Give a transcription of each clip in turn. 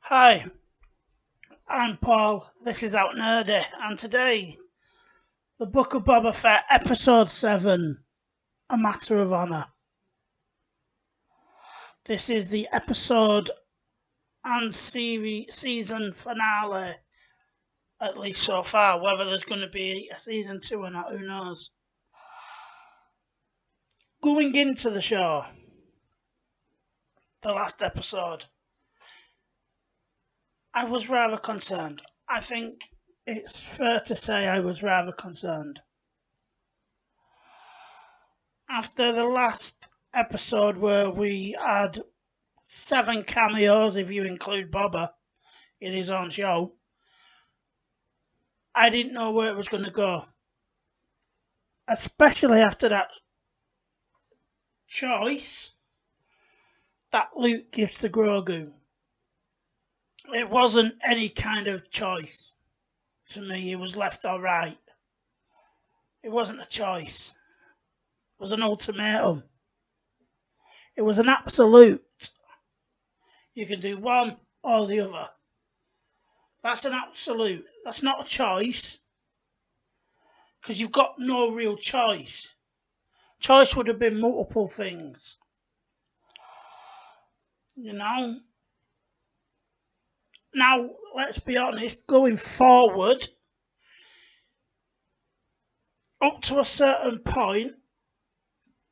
Hi, I'm Paul. This is Out Nerdy, and today, the Book of Boba Fett, Episode 7, A Matter of Honor. This is the episode and season finale, at least so far. Whether there's going to be a season 2 or not, who knows. Going into the show, the last episode, I was rather concerned. I think it's fair to say I was rather concerned. After the last episode where we had 7 cameos, if you include Boba in his own show, I didn't know where it was going to go. Especially after that choice that Luke gives to Grogu. It wasn't any kind of choice to me. It was left or right. It wasn't a choice. It was an ultimatum. It was an absolute. You can do one or the other. That's an absolute. That's not a choice. Because you've got no real choice. Choice would have been multiple things. You know? Now, let's be honest, going forward, up to a certain point,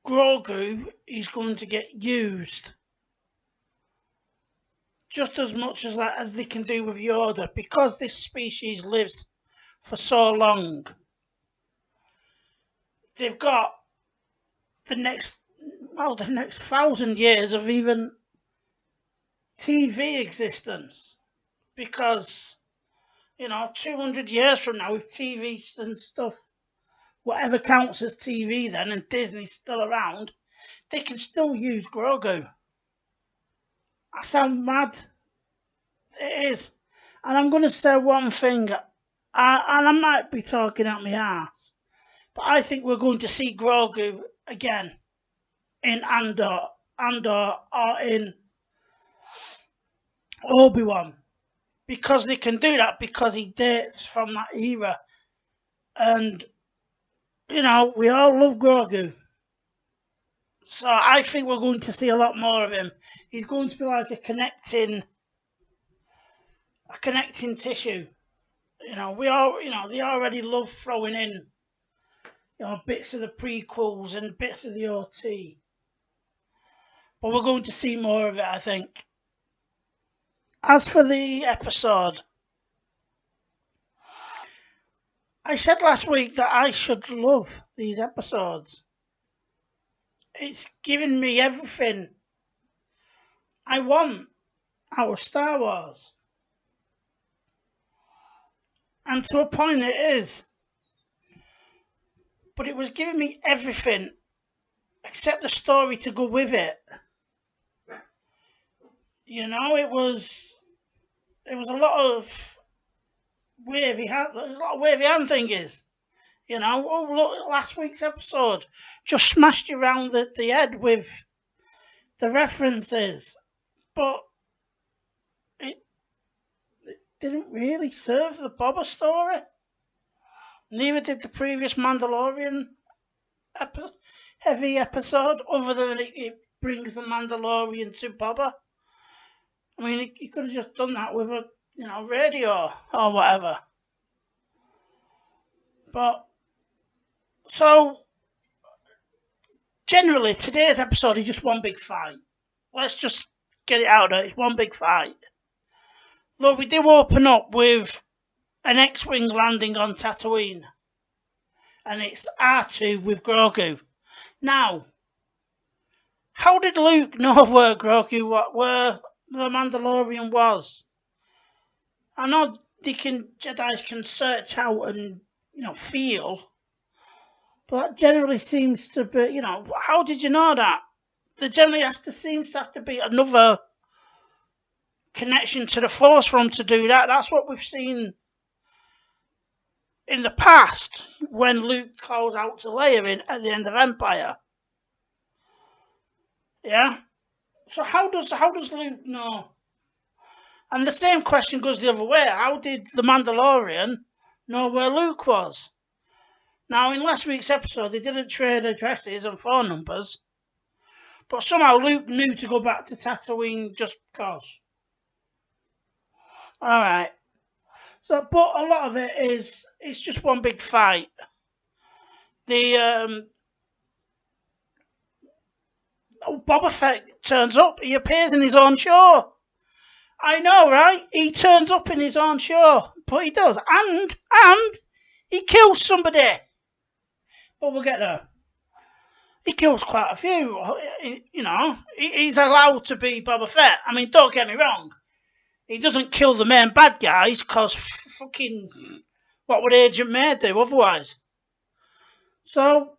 Grogu is going to get used just as much as they can do with Yoda, because this species lives for so long. They've got the next 1,000 years of even TV existence, because 200 years from now, with TV and stuff, whatever counts as TV then, and Disney's still around, they can still use Grogu. I sound mad. It is. And I'm going to say one thing, and I might be talking out my ass, but I think we're going to see Grogu again in Andor or in Obi-Wan. Because they can do that, because he dates from that era. And, we all love Grogu. So I think we're going to see a lot more of him. He's going to be like a connecting tissue. They already love throwing in, bits of the prequels and bits of the OT. But we're going to see more of it, I think. As for the episode, I said last week that I should love these episodes. It's given me everything I want out of Star Wars. And to a point it is. But it was giving me everything except the story to go with it. It was a lot of wavy hand thingies. Look, last week's episode just smashed you around the head with the references. But it didn't really serve the Boba story. Neither did the previous Mandalorian heavy episode, other than it brings the Mandalorian to Boba. I mean, he could have just done that with a, radio or whatever. But, so, generally, today's episode is just one big fight. Let's just get it out there. It's one big fight. Though we do open up with an X-Wing landing on Tatooine. And it's R2 with Grogu. Now, how did Luke know where where the Mandalorian was? I know Jedi's can search out and, feel. But that generally seems to be, how did you know that? There generally seems to have to be another connection to the Force for him to do that. That's what we've seen in the past when Luke calls out to Leia at the end of Empire. Yeah? So how does Luke know? And the same question goes the other way. How did the Mandalorian know where Luke was? Now, in last week's episode, they didn't trade addresses and phone numbers, but somehow Luke knew to go back to Tatooine just because. All right. So, but a lot of it is it's just one big fight. The Boba Fett turns up. He appears in his own show. I know, right? He turns up in his own show, but he does, and he kills somebody. But we'll get there. He kills quite a few. You know, he's allowed to be Boba Fett. I mean, don't get me wrong. He doesn't kill the main bad guys because fucking what would Agent May do otherwise? So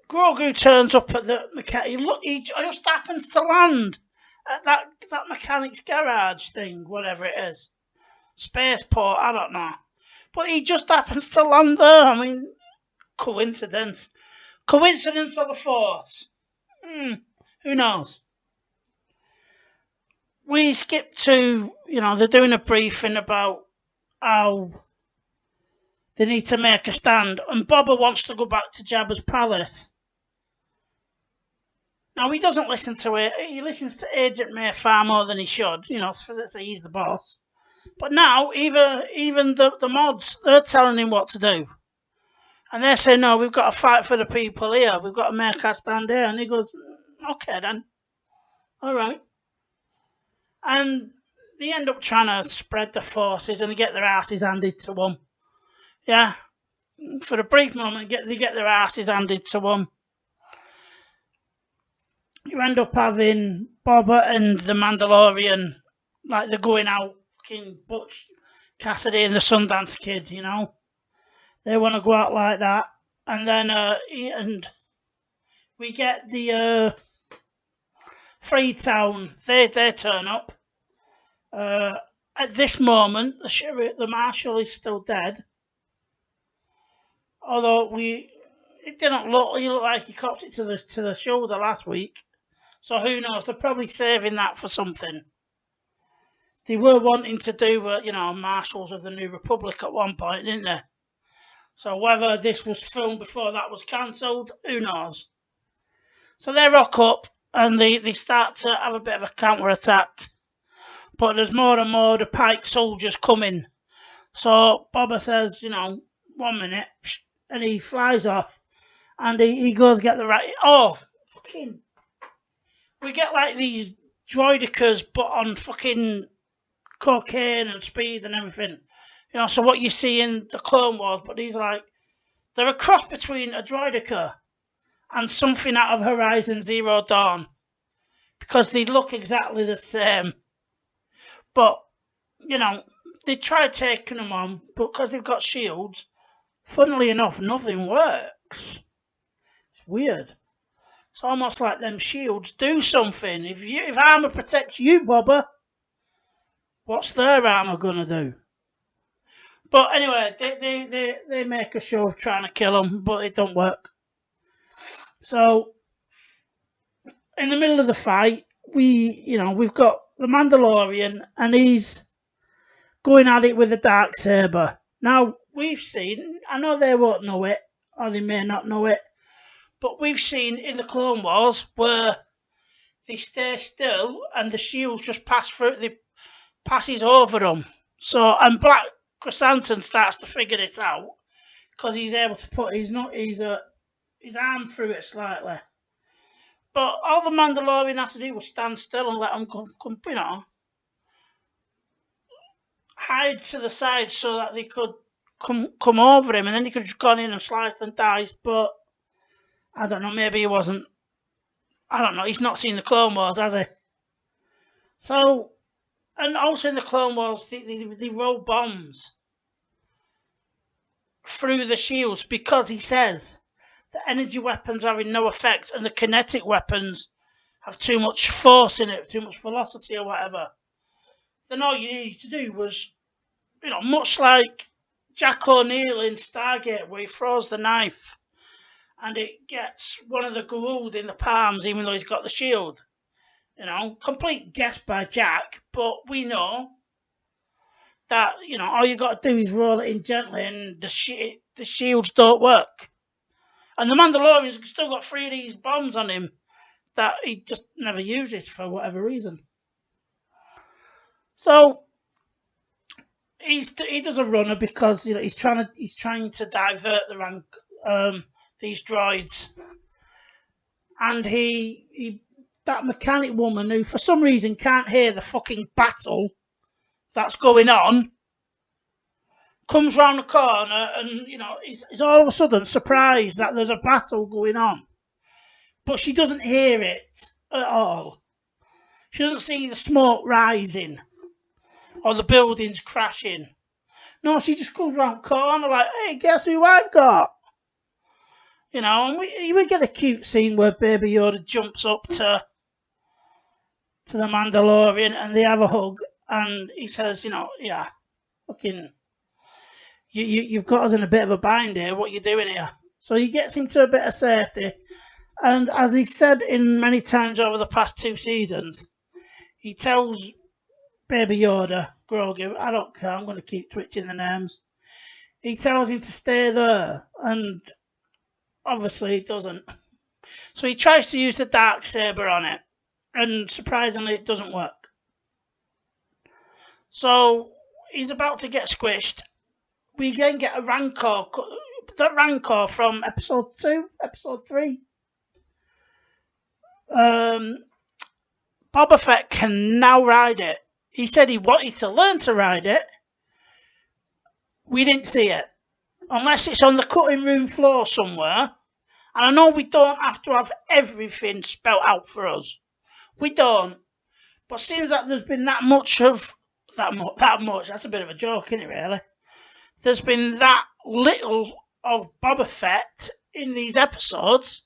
Grogu turns up at the mechanic. He just happens to land at that mechanic's garage thing, whatever it is, spaceport. I don't know, but he just happens to land there. I mean, coincidence or the Force? Who knows? We skip to, they're doing a briefing about how they need to make a stand, and Boba wants to go back to Jabba's palace. Now, he doesn't listen to it. He listens to Agent May far more than he should, so he's the boss. But now, even the mods, they're telling him what to do. And they say, no, we've got to fight for the people here. We've got to make our stand here. And he goes, okay then. All right. And they end up trying to spread the forces and get their asses handed to them. Yeah. For a brief moment, they get their asses handed to them. You end up having Boba and the Mandalorian, like they're going out, fucking Butch Cassidy and the Sundance Kid, They want to go out like that. And then and we get the Freetown. They turn up. At this moment, the marshal is still dead. Although it didn't look. He looked like he copped it to the shoulder last week. So who knows? They're probably saving that for something. They were wanting to do, Marshals of the New Republic at one point, didn't they? So whether this was filmed before that was cancelled, who knows? So they rock up and they start to have a bit of a counter-attack. But there's more and more the Pike soldiers coming. So Boba says, 1 minute, and he flies off. And he goes get the right... Oh, fucking... We get like these droidicas, but on fucking cocaine and speed and everything. So what you see in the Clone Wars, but they're a cross between a droidica and something out of Horizon Zero Dawn. Because they look exactly the same. But, they try taking them on, but because they've got shields, funnily enough, nothing works. It's weird. It's almost like them shields do something. If armour protects you, Boba, what's their armour gonna do? But anyway, they make a show of trying to kill him, but it don't work. So in the middle of the fight, we've got the Mandalorian, and he's going at it with a darksaber. Now we've seen, I know they won't know it, or they may not know it, but we've seen in the Clone Wars where they stay still and the shields just pass through. They passes over them. So and Black Chrysanthemum starts to figure this out because he's able to put his arm through it slightly. But all the Mandalorian has to do was stand still and let them come, hide to the side so that they could come over him, and then he could have gone in and sliced and diced. But I don't know, maybe he wasn't. I don't know, he's not seen the Clone Wars, has he? So, and also in the Clone Wars, they roll bombs through the shields because he says the energy weapons are in no effect and the kinetic weapons have too much force in it, too much velocity or whatever. Then all you needed to do was, much like Jack O'Neill in Stargate where he throws the knife and it gets one of the Goa'uld in the palms even though he's got the shield. Complete guess by Jack, but we know that all you got to do is roll it in gently, and the shields don't work. And the Mandalorian's still got 3 of these bombs on him that he just never uses for whatever reason. So he does a runner because he's trying to divert the rank these droids, and he that mechanic woman who for some reason can't hear the fucking battle that's going on comes round the corner, and he's all of a sudden surprised that there's a battle going on, but she doesn't hear it at all. She doesn't see the smoke rising or the buildings crashing. No, she just comes round the corner like, hey, guess who I've got? And we get a cute scene where Baby Yoda jumps up to the Mandalorian and they have a hug, and he says, yeah, fucking, you've got us in a bit of a bind here. What are you doing here? So he gets into a bit of safety, and as he said in many times over the past 2 seasons, he tells Baby Yoda, Grogu, I don't care, I'm going to keep twitching the names. He tells him to stay there, and obviously he doesn't. So he tries to use the dark saber on it, and surprisingly it doesn't work. So he's about to get squished. We then get a Rancor, that Rancor from episode 2, episode 3. Boba Fett can now ride it. He said he wanted to learn to ride it. We didn't see it. Unless it's on the cutting room floor somewhere. And I know we don't have to have everything spelt out for us. We don't. But since that there's been that much, that's a bit of a joke, isn't it, really? There's been that little of Boba Fett in these episodes.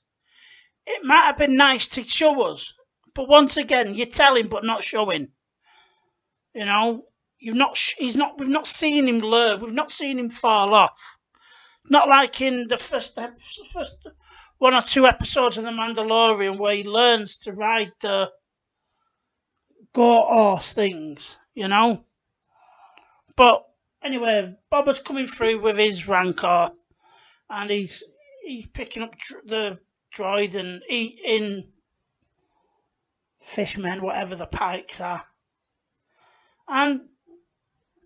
It might have been nice to show us. But once again, you're telling but not showing. We've not seen him learn. We've not seen him fall off. Not like in the first 1 or 2 episodes of The Mandalorian where he learns to ride the goat horse things, But anyway, Boba's coming through with his Rancor, and he's picking up the droids and eating fishmen, whatever the pikes are. And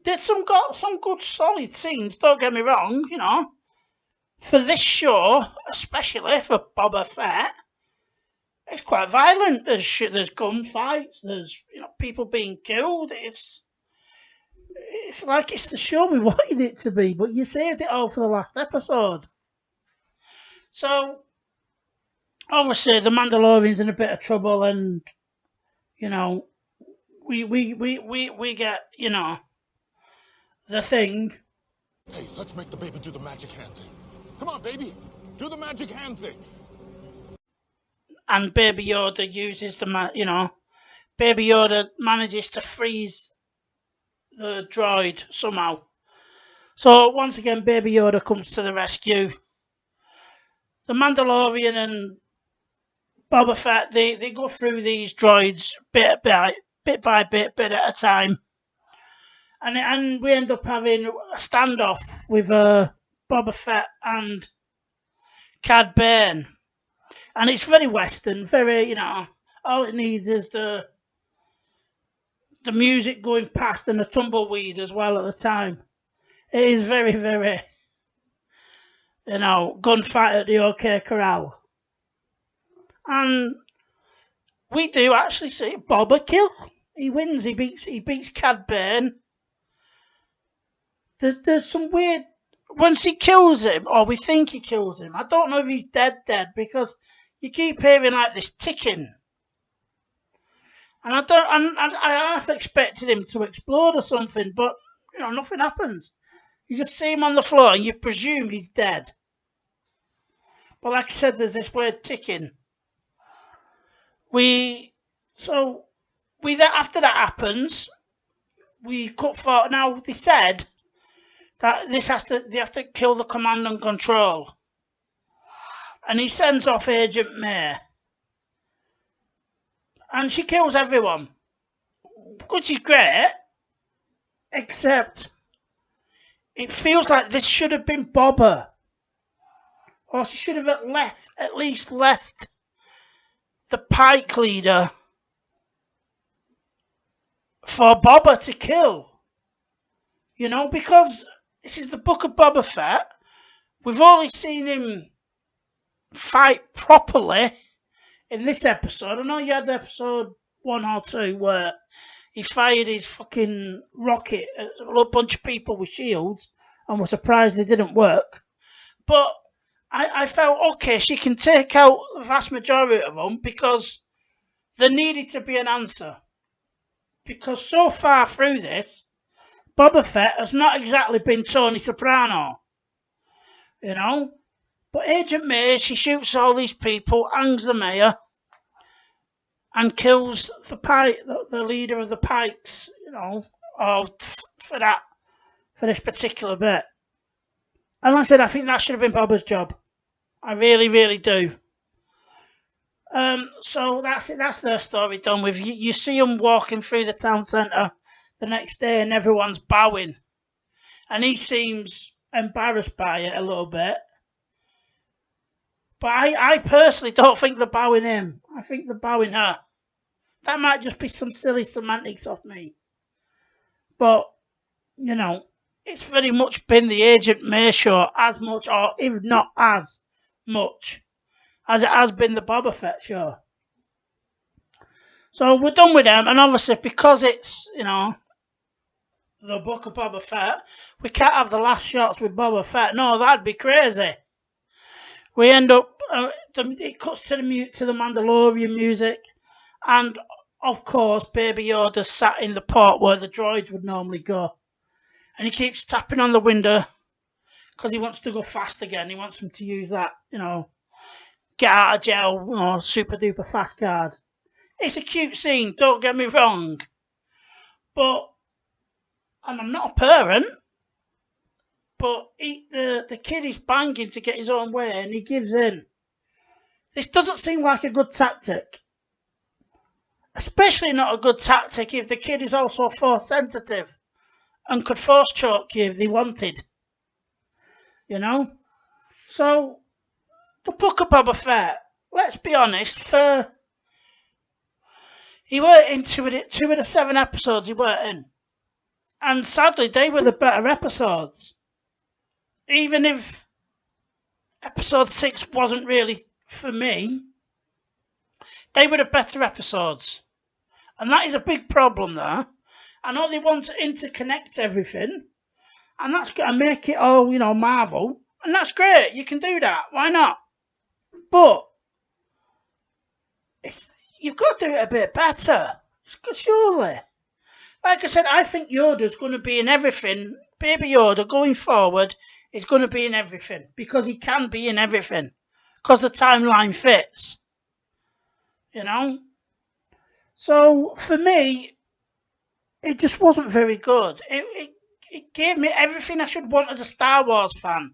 there's got some good solid scenes, don't get me wrong, For this show, especially for Boba Fett, it's quite violent. There's gunfights, there's people being killed. It's like it's the show we wanted it to be, but you saved it all for the last episode. So obviously the Mandalorian's in a bit of trouble, and we get the thing. Hey, let's make the baby do the magic hand thing. Come on, baby, do the magic hand thing. And Baby Yoda uses Baby Yoda manages to freeze the droid somehow. So once again, Baby Yoda comes to the rescue. The Mandalorian and Boba Fett, they go through these droids bit by bit at a time. And we end up having a standoff with Boba Fett and Cad Bane. And it's very Western, very, all it needs is the music going past and the tumbleweed as well at the time. It is very, very, gunfight at the OK Corral. And we do actually see Boba kill. He wins, he beats Cad Bane. There's some weird, once he kills him, or we think he kills him, I don't know if he's dead, because you keep hearing like this ticking. And I half expected him to explode or something, but, nothing happens. You just see him on the floor and you presume he's dead. But like I said, there's this weird ticking. After that happens, we cut for, now they said that they have to kill the command and control. And he sends off Agent May. and she kills everyone, which is great, except it feels like this should have been Boba, or she should have at least left the Pike leader for Boba to kill. You know, because this is the book of Boba Fett. We've only seen him fight properly in this episode. I know you had episode 1 or 2 where he fired his fucking rocket at a bunch of people with shields and was surprised they didn't work. But I felt, okay, she can take out the vast majority of them because there needed to be an answer. Because so far through this, Boba Fett has not exactly been Tony Soprano. You know? But Agent May, she shoots all these people, hangs the mayor, and kills the leader of the Pikes, you know, for this particular bit. And like I said, I think that should have been Boba's job. I really, really do. So that's it. That's their story done with. You see them walking through the town centre the next day, and everyone's bowing, and he seems embarrassed by it a little bit. But I personally don't think they're bowing him. I think they're bowing her. That might just be some silly semantics of me. But, you know, it's very much been the Agent May show as much, or if not as much, as it has been the Boba Fett show. So we're done with them, and obviously because it's, you know, the book of Boba Fett, we can't have the last shots with Boba Fett. No, that'd be crazy. We end up, it cuts to the Mandalorian music, and of course, Baby Yoda sat in the port where the droids would normally go. And he keeps tapping on the window because he wants to go fast again. He wants them to use that, you know, get out of jail, you know, super duper fast card. It's a cute scene, don't get me wrong. But, and I'm not a parent, but the kid is banging to get his own way and he gives in. This doesn't seem like a good tactic. Especially not a good tactic if the kid is also force sensitive and could force choke you if they wanted. You know? So, the book of Boba Fett, let's be honest, he weren't into it, 2 of the 7 episodes he weren't in. And sadly, they were the better episodes. Even if episode 6 wasn't really for me, they were the better episodes. And that is a big problem there. I know they want to interconnect everything, and that's going to make it all, you know, Marvel. And that's great. You can do that. Why not? But you've got to do it a bit better. Surely. Like I said, I think Yoda's going to be in everything. Baby Yoda, going forward, is going to be in everything. Because he can be in everything. Because the timeline fits. You know? So, for me, it just wasn't very good. It gave me everything I should want as a Star Wars fan.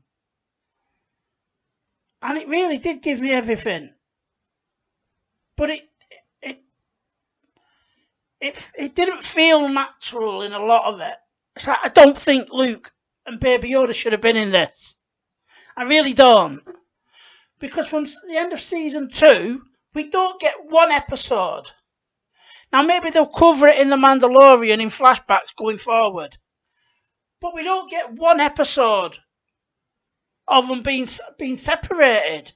And it really did give me everything. But it didn't feel natural in a lot of it. So I don't think Luke and Baby Yoda should have been in this. I really don't. Because from the end of season 2, we don't get one episode. Now maybe they'll cover it in The Mandalorian in flashbacks going forward. But we don't get one episode of them being separated.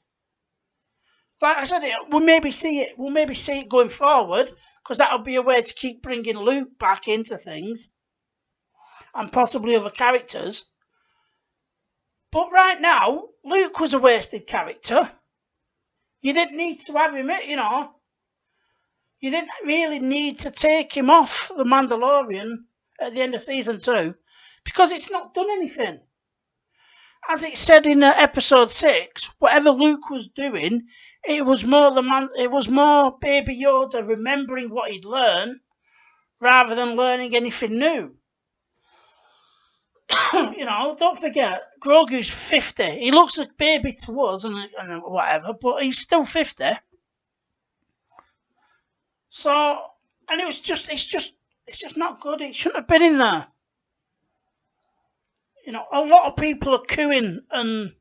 Like I said, we'll maybe see it going forward, because that'll be a way to keep bringing Luke back into things, and possibly other characters. But right now, Luke was a wasted character. You didn't need to have him, you know. You didn't really need to take him off The Mandalorian at the end of season 2, because it's not done anything. As it said in episode 6, whatever Luke was doing, it was more Baby Yoda remembering what he'd learned rather than learning anything new. You know, don't forget, Grogu's 50. He looks like baby to us and whatever, but he's still 50. So, and it's just not good. It shouldn't have been in there. You know, a lot of people are cooing and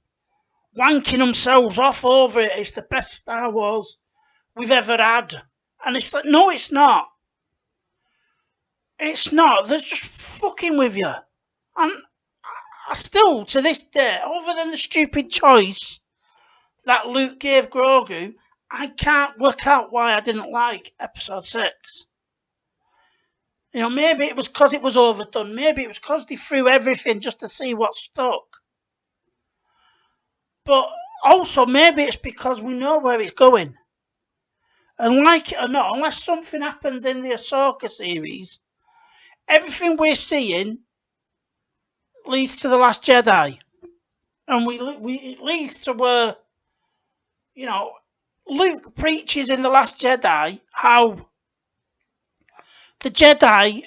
wanking themselves off over it. It's the best Star Wars we've ever had. And it's like, no, it's not. It's not. They're just fucking with you. And I still, to this day, other than the stupid choice that Luke gave Grogu, I can't work out why I didn't like Episode 6. You know, maybe it was because it was overdone. Maybe it was because they threw everything just to see what stuck. But also, maybe it's because we know where it's going. And like it or not, unless something happens in the Ahsoka series, everything we're seeing leads to The Last Jedi. And it leads to where, you know, Luke preaches in The Last Jedi how the Jedi,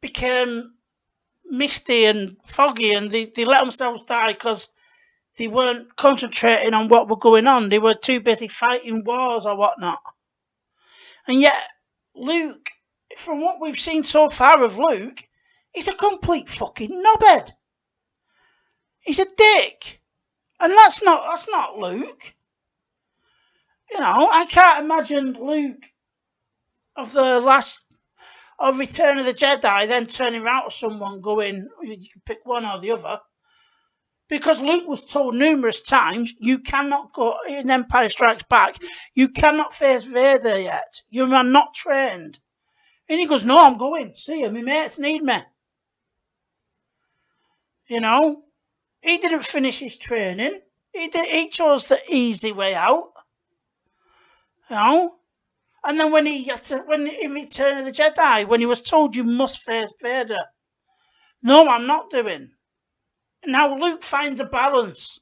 became misty and foggy, and they let themselves die because they weren't concentrating on what was going on. They were too busy fighting wars or whatnot. And yet, Luke, from what we've seen so far of Luke, he's a complete fucking knobhead. He's a dick. And that's not Luke. You know, I can't imagine Luke of Return of the Jedi then turning around to someone going, you can pick one or the other. Because Luke was told numerous times, you cannot go in Empire Strikes Back, you cannot face Vader yet. You are not trained. And he goes, no, I'm going. See you, my mates need me. You know, he didn't finish his training. He chose the easy way out. You know? And then when in Return of the Jedi, when he was told you must face Vader, no, I'm not doing. Now Luke finds a balance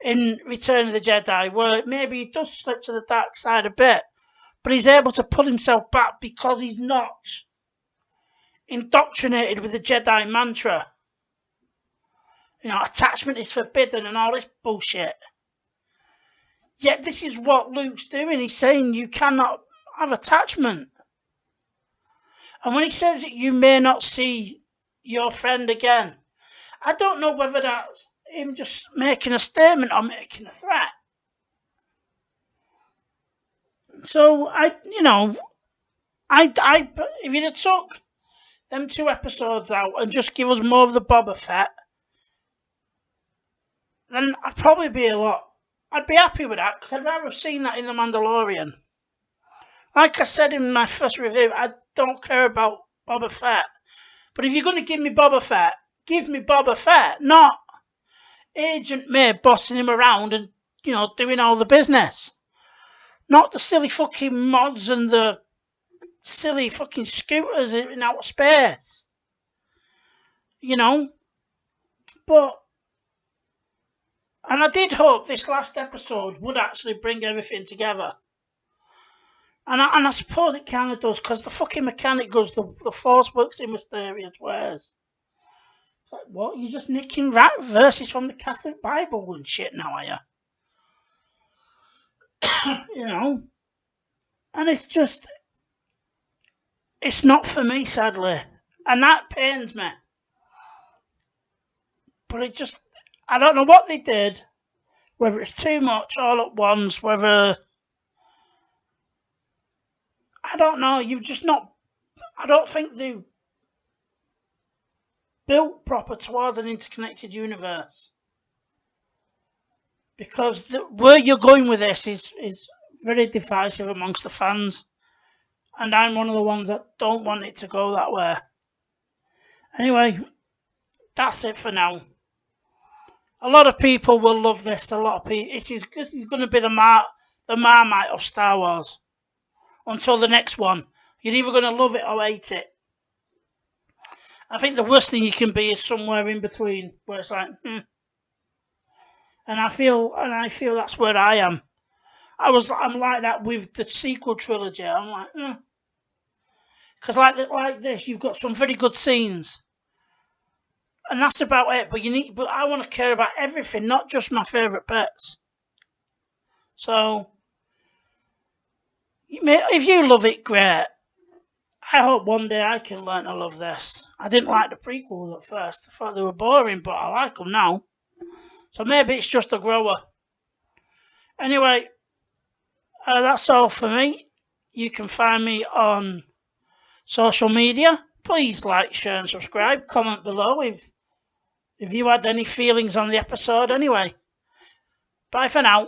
in Return of the Jedi where maybe he does slip to the dark side a bit, but he's able to pull himself back because he's not indoctrinated with the Jedi mantra. You know, attachment is forbidden and all this bullshit. Yet this is what Luke's doing. He's saying you cannot have attachment. And when he says that you may not see your friend again, I don't know whether that's him just making a statement or making a threat. So if you'd have took them 2 episodes out and just give us more of the Boba Fett, then I'd probably be I'd be happy with that because I'd rather have seen that in The Mandalorian. Like I said in my first review, I don't care about Boba Fett. But if you're going to give me Boba Fett, give me Boba Fett, not Agent May bossing him around and, doing all the business. Not the silly fucking mods and the silly fucking scooters in outer space. But... And I did hope this last episode would actually bring everything together. And I suppose it kind of does, because the fucking mechanic goes, the Force works in mysterious ways. It's like, what? You're just nicking verses from the Catholic Bible and shit now, are you? And it's just... It's not for me, sadly. And that pains me. But it just... I don't know what they did. Whether it's too much all at once, whether... I don't know. You've just not... I don't think they've built proper towards an interconnected universe. Because where you're going with this is very divisive amongst the fans. And I'm one of the ones that don't want it to go that way. Anyway, that's it for now. A lot of people will love this. A lot of people. This is going to be the Marmite of Star Wars. Until the next one. You're either going to love it or hate it. I think the worst thing you can be is somewhere in between, where it's like, And I feel that's where I am. I'm like that with the sequel trilogy. I'm like, because like this, you've got some very good scenes, and that's about it. But I want to care about everything, not just my favourite bits. So, If you love it, great. I hope one day I can learn to love this. I didn't like the prequels at first. I thought they were boring, but I like them now. So maybe it's just a grower. Anyway, that's all for me. You can find me on social media. Please like, share, and subscribe. Comment below if you had any feelings on the episode. Anyway, bye for now.